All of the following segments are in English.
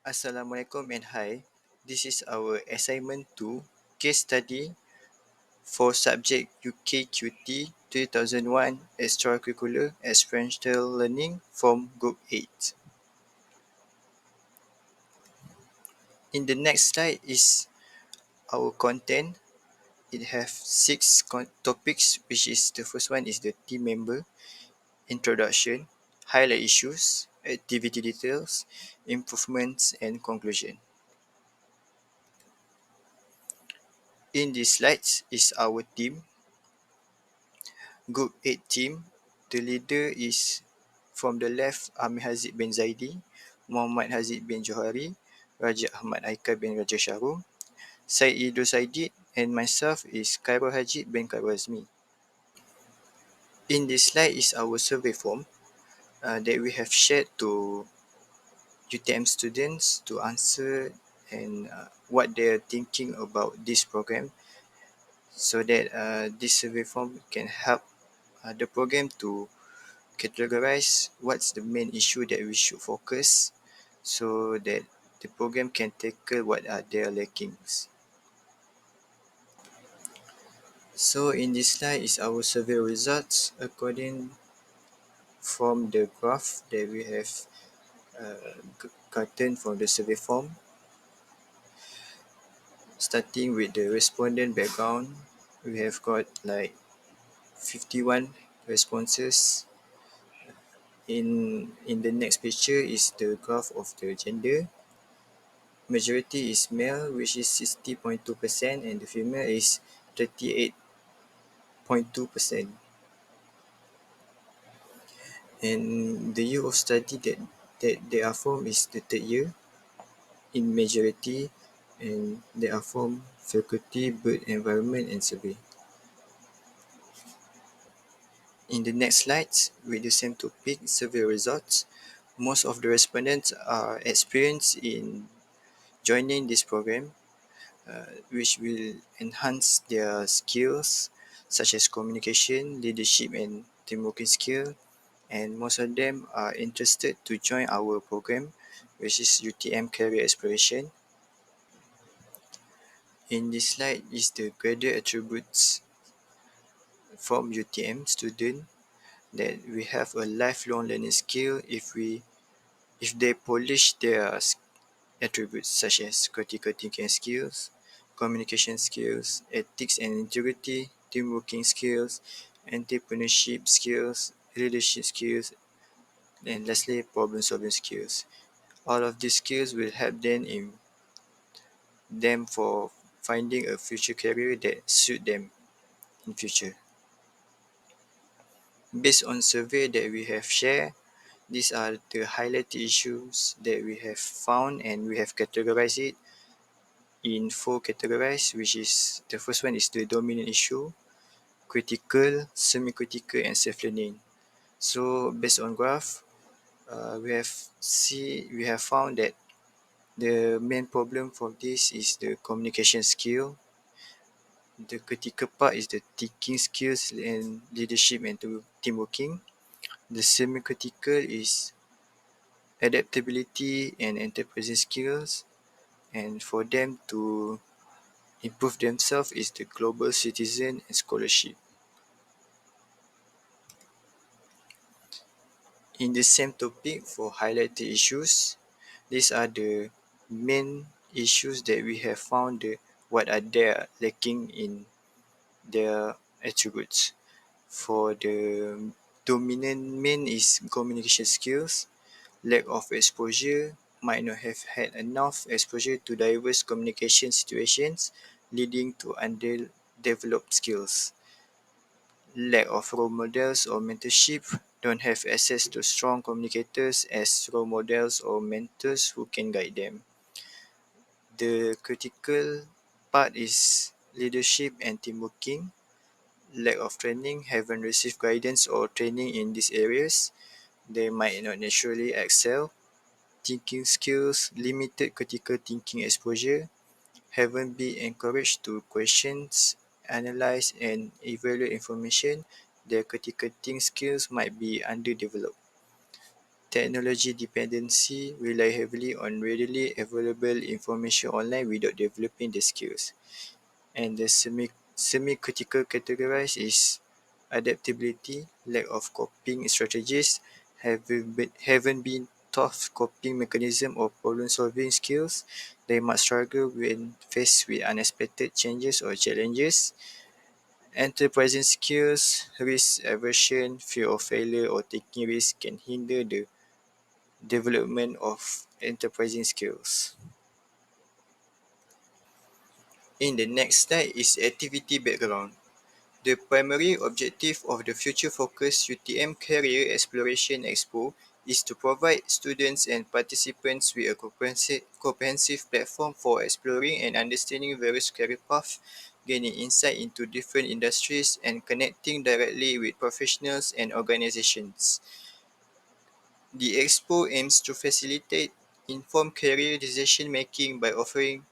Assalamualaikum and hi. This is our assignment 2 case study for subject UKQT 2001 extracurricular experiential learning from group 8. In the next slide is our content. It has six topics, which is the first one is the team member, introduction, highlight issues, activity details, improvements and conclusion. In these slides is our team. Group 8 team, the leader is from the left Amir Haziq bin Zaidi, Muhammad Haziq bin Johari, Raja Ahmad Aikal bin Raja Shahrum, Syed Idris Saidid and myself is Khairul Hajid bin Khairul Azmi. In this slide is our survey form that we have shared to UTM students to answer and what they are thinking about this program so that this survey form can help the program to categorize what's the main issue that we should focus so that the program can tackle what are their lackings. So in this slide is our survey results according from the graph that we have gotten from the survey form. Starting with the respondent background, we have got like 51 responses. In the next picture is the graph of the gender. Majority is male, which is 60.2%, and the female is 38.2%. And the year of study that they are from is the third year in majority, and they are from faculty, bird environment, and survey. In the next slides, with the same topic, survey results, most of the respondents are experienced in joining this program, which will enhance their skills such as communication, leadership, and teamwork skill. And most of them are interested to join our program, which is UTM Career Exploration. In this slide is the graded attributes from UTM student that we have a lifelong learning skill if they polish their attributes such as critical thinking skills, communication skills, ethics and integrity, teamworking skills, entrepreneurship skills, leadership skills, and lastly, problem solving skills. All of these skills will help them for finding a future career that suit them in future. Based on survey that we have shared, these are the highlighted issues that we have found and we have categorized it in 4 categories, which is the first one is the dominant issue, critical, semi-critical, and self-learning. So based on graph, we have found that the main problem for this is the communication skill. The critical part is the thinking skills and leadership and team working. The semi-critical is adaptability and enterprising skills. And for them to improve themselves is the global citizen and scholarship. In the same topic for highlighted issues, these are the main issues that we have found what are they lacking in their attributes. For the dominant main is communication skills, lack of exposure, might not have had enough exposure to diverse communication situations, leading to underdeveloped skills. Lack of role models or mentorship, don't have access to strong communicators as role models or mentors who can guide them. The critical part is leadership and team working. Lack of training, haven't received guidance or training in these areas. They might not naturally excel. Thinking skills, limited critical thinking exposure, haven't been encouraged to questions, analyze and evaluate information. Their critical thinking skills might be underdeveloped. technology dependency rely heavily on readily available information online without developing the skills. And the semi-critical categories is adaptability, lack of coping strategies, haven't been taught coping mechanism or problem-solving skills. They might struggle when faced with unexpected changes or challenges. Enterprising skills, risk aversion, fear of failure or taking risks can hinder the development of enterprising skills. In the next slide is activity background. The primary objective of the Future Focus UTM Career Exploration Expo is to provide students and participants with a comprehensive platform for exploring and understanding various career paths, gaining insight into different industries, and connecting directly with professionals and organizations. The expo aims to facilitate informed career decision making by offering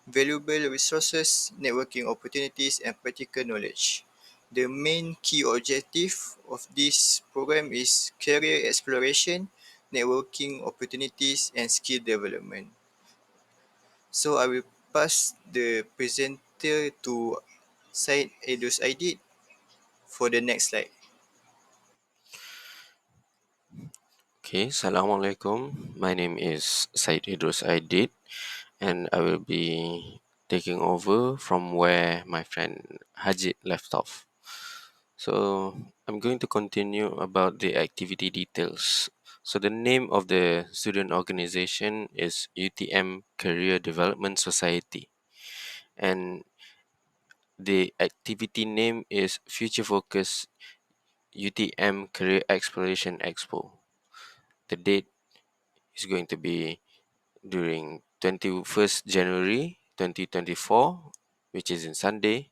valuable resources, networking opportunities, and practical knowledge. The main key objective of this program is career exploration, networking opportunities, and skill development. So I will pass the presenter to Syed Edus Aidid for the next slide. Okay, Assalamualaikum. My name is Said Idrus Aidid, and I will be taking over from where my friend Hajit left off. So, I'm going to continue about the activity details. So, the name of the student organization is UTM Career Development Society, and the activity name is Future Focus UTM Career Exploration Expo. The date is going to be during 21st January 2024, which is in Sunday.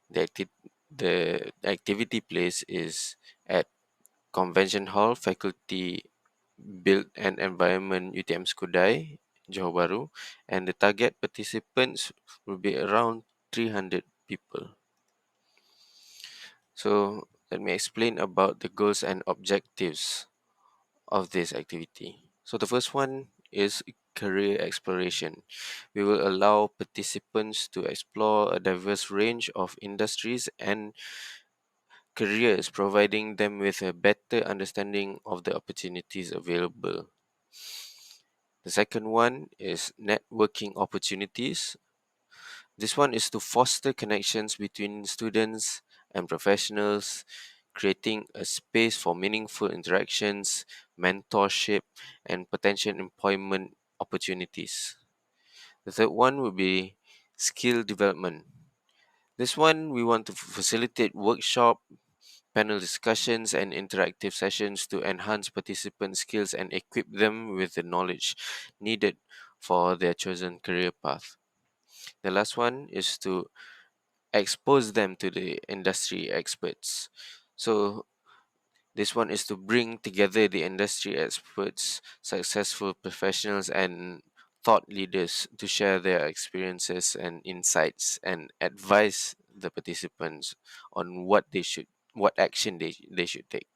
The activity place is at Convention Hall, Faculty Built and Environment UTM Skudai, Johor Bahru, and the target participants will be around 300 people. So let me explain about the goals and objectives of this activity. So the first one is career exploration. We will allow participants to explore a diverse range of industries and careers, providing them with a better understanding of the opportunities available. The second one is networking opportunities. This one is to foster connections between students and professionals, creating a space for meaningful interactions, mentorship, and potential employment opportunities. The third one will be skill development. This one we want to facilitate workshop, panel discussions, and interactive sessions to enhance participant skills and equip them with the knowledge needed for their chosen career path. The last one is to expose them to the industry experts. So this one is to bring together the industry experts, successful professionals, and thought leaders to share their experiences and insights and advise the participants on what action they should take.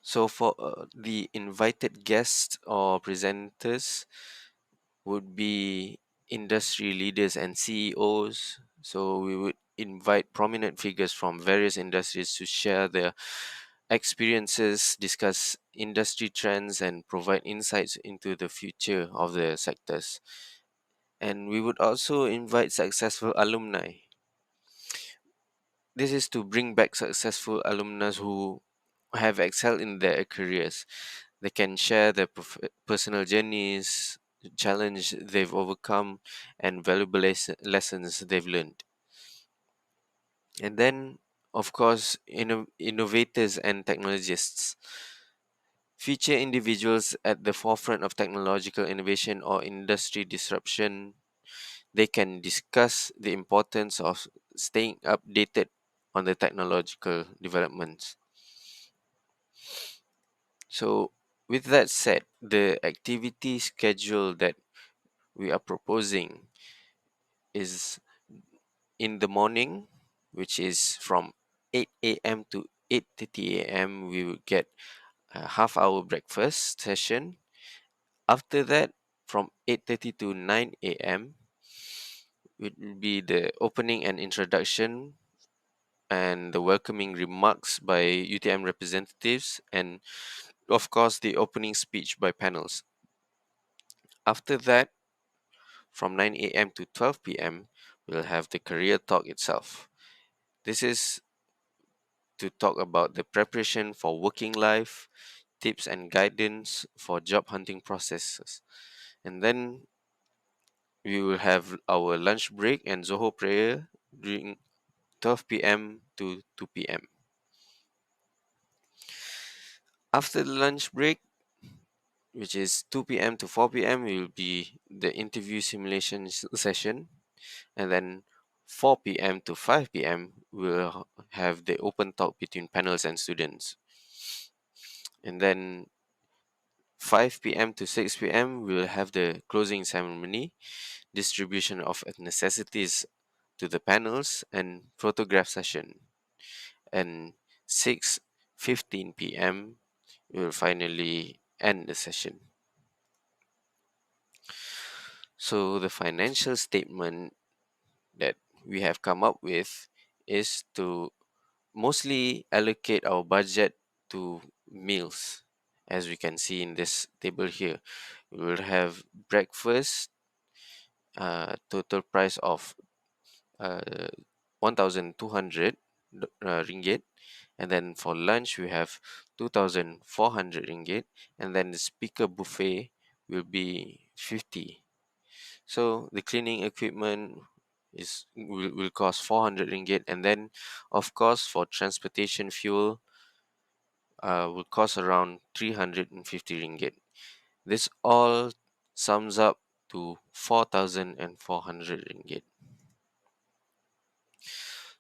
So for the invited guests or presenters would be industry leaders and CEOs. So we would invite prominent figures from various industries to share their experiences, discuss industry trends, and provide insights into the future of the sectors. And we would also invite successful alumni. This is to bring back successful alumni who have excelled in their careers. They can share their personal journeys, challenge they've overcome, and valuable lessons they've learned. And then, of course, innovators and technologists. Feature individuals at the forefront of technological innovation or industry disruption. They can discuss the importance of staying updated on the technological developments. So, with that said, the activity schedule that we are proposing is in the morning, which is from 8 a.m. to 8:30 a.m. we will get a half hour breakfast session. After that, from 8:30 to 9 a.m. it will be the opening and introduction and the welcoming remarks by UTM representatives, and of course the opening speech by panels. After that, from 9 a.m. to 12 p.m., we'll have the career talk itself. This is to talk about the preparation for working life, tips and guidance for job hunting processes. And then we will have our lunch break and Zoho prayer during 12 p.m. to 2 p.m. After the lunch break, which is 2 p.m. to 4 p.m., will be the interview simulation session. And then 4 p.m. to 5 p.m., we'll have the open talk between panels and students. And then 5 p.m. to 6 p.m., we'll have the closing ceremony, distribution of necessities to the panels, and photograph session. And 6:15 p.m., we'll finally end the session. So the financial statement that we have come up with is to mostly allocate our budget to meals. As we can see in this table here, we will have breakfast, total price of uh, 1,200 ringgit, and then for lunch we have 2,400 ringgit, and then the speaker buffet will be 50. So the cleaning equipment will cost 400 ringgit, and then of course for transportation fuel will cost around 350 ringgit. This all sums up to 4,400 ringgit.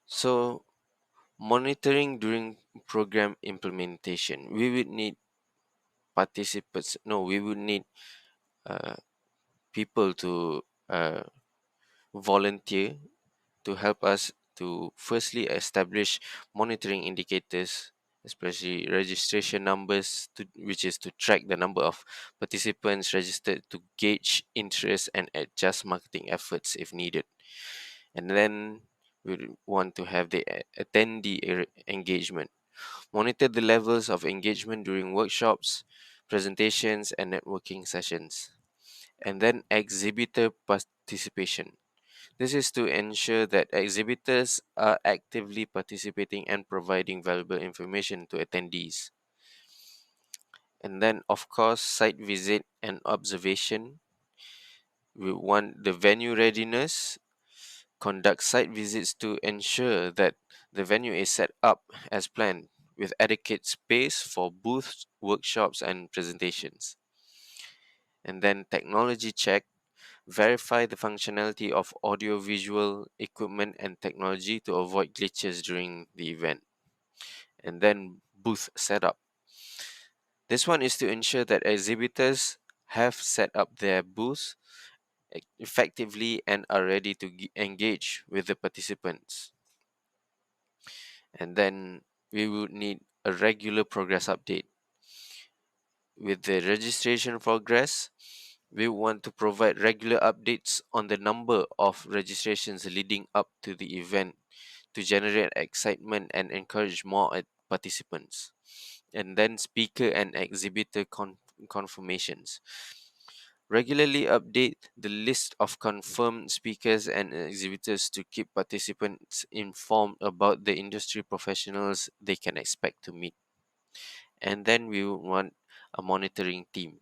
So monitoring during program implementation, we would need participants. No, we would need uh, people to volunteer to help us to firstly establish monitoring indicators, especially registration numbers, which is to track the number of participants registered to gauge interest and adjust marketing efforts if needed. And then we want to have the attendee engagement. Monitor the levels of engagement during workshops, presentations, and networking sessions. And then exhibitor participation. This is to ensure that exhibitors are actively participating and providing valuable information to attendees. And then, of course, site visit and observation. We want the venue readiness, conduct site visits to ensure that the venue is set up as planned with adequate space for booths, workshops, and presentations. And then, technology check, verify the functionality of audiovisual equipment and technology to avoid glitches during the event. And then booth setup. This one is to ensure that exhibitors have set up their booths effectively and are ready to engage with the participants. And then we would need a regular progress update. With the registration progress, we want to provide regular updates on the number of registrations leading up to the event to generate excitement and encourage more participants. And then speaker and exhibitor confirmations. Regularly update the list of confirmed speakers and exhibitors to keep participants informed about the industry professionals they can expect to meet. And then we want a monitoring team.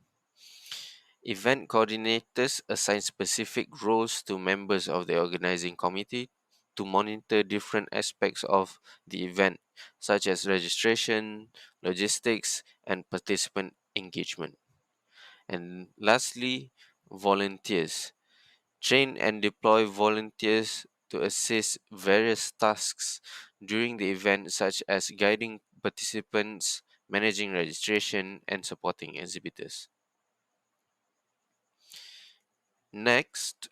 Event coordinators assign specific roles to members of the organizing committee to monitor different aspects of the event, such as registration, logistics, and participant engagement. And lastly, volunteers. Train and deploy volunteers to assist various tasks during the event, such as guiding participants, managing registration, and supporting exhibitors. Next,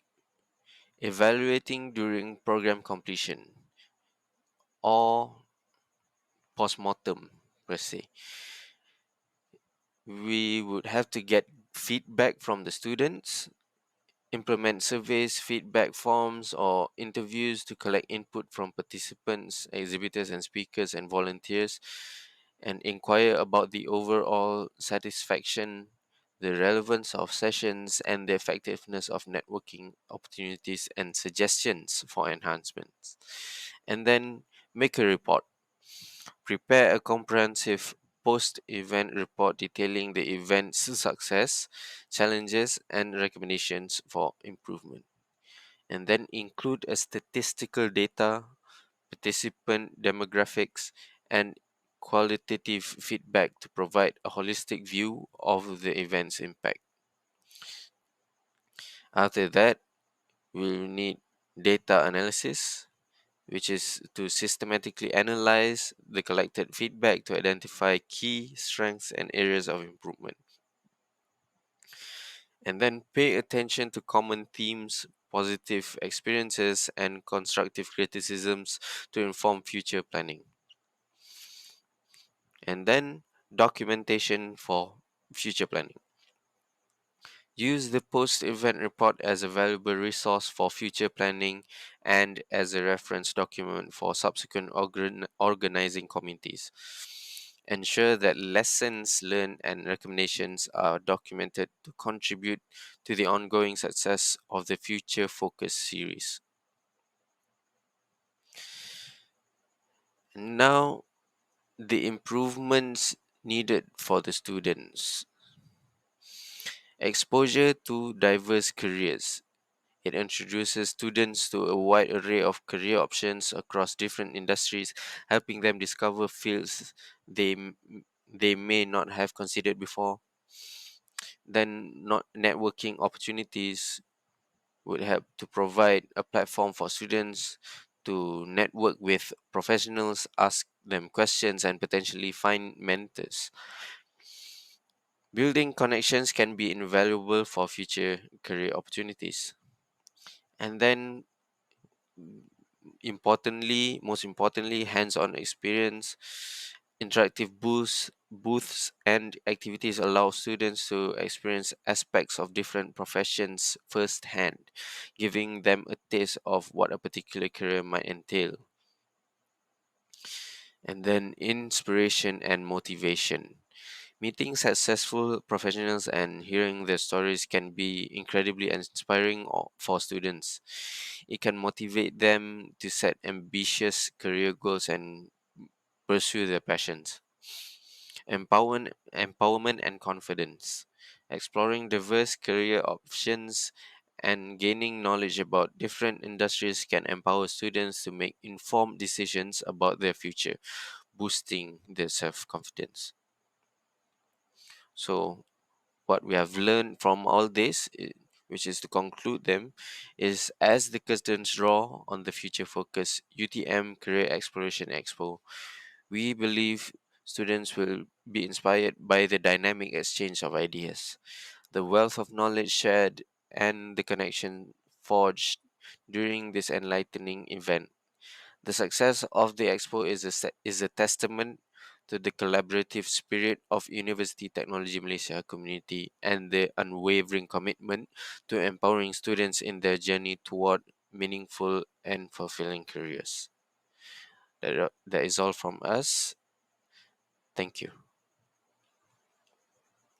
evaluating during program completion, or post-mortem per se. We would have to get feedback from the students, implement surveys, feedback forms, or interviews to collect input from participants, exhibitors, and speakers and volunteers, and inquire about the overall satisfaction, the relevance of sessions, and the effectiveness of networking opportunities and suggestions for enhancements. And then make a report. Prepare a comprehensive post event report detailing the event's success, challenges, and recommendations for improvement. And then include a statistical data, participant demographics, and qualitative feedback to provide a holistic view of the event's impact. After that, we'll need data analysis, which is to systematically analyze the collected feedback to identify key strengths and areas of improvement. And then pay attention to common themes, positive experiences, and constructive criticisms to inform future planning. And then documentation for future planning. Use the post event report as a valuable resource for future planning and as a reference document for subsequent organizing committees. Ensure that lessons learned and recommendations are documented to contribute to the ongoing success of the Future Focus series. Now, the improvements needed for the students. Exposure to diverse careers. It introduces students to a wide array of career options across different industries, helping them discover fields they may not have considered before. Then, not networking opportunities would help to provide a platform for students to network with professionals, ask them questions, and potentially find mentors. Building connections can be invaluable for future career opportunities. And then most importantly, hands-on experience, interactive booths and activities allow students to experience aspects of different professions firsthand, giving them a taste of what a particular career might entail. And then inspiration and motivation. Meeting successful professionals and hearing their stories can be incredibly inspiring for students. It can motivate them to set ambitious career goals and pursue their passions. Empowerment and confidence. Exploring diverse career options and gaining knowledge about different industries can empower students to make informed decisions about their future, boosting their self confidence. So, what we have learned from all this, which is to conclude them, is as the curtains draw on the future focus UTM Career Exploration Expo, we believe students will be inspired by the dynamic exchange of ideas, the wealth of knowledge shared, and the connection forged during this enlightening event. The success of the expo is a testament to the collaborative spirit of University Technology Malaysia community and the unwavering commitment to empowering students in their journey toward meaningful and fulfilling careers. That is all from us. Thank you.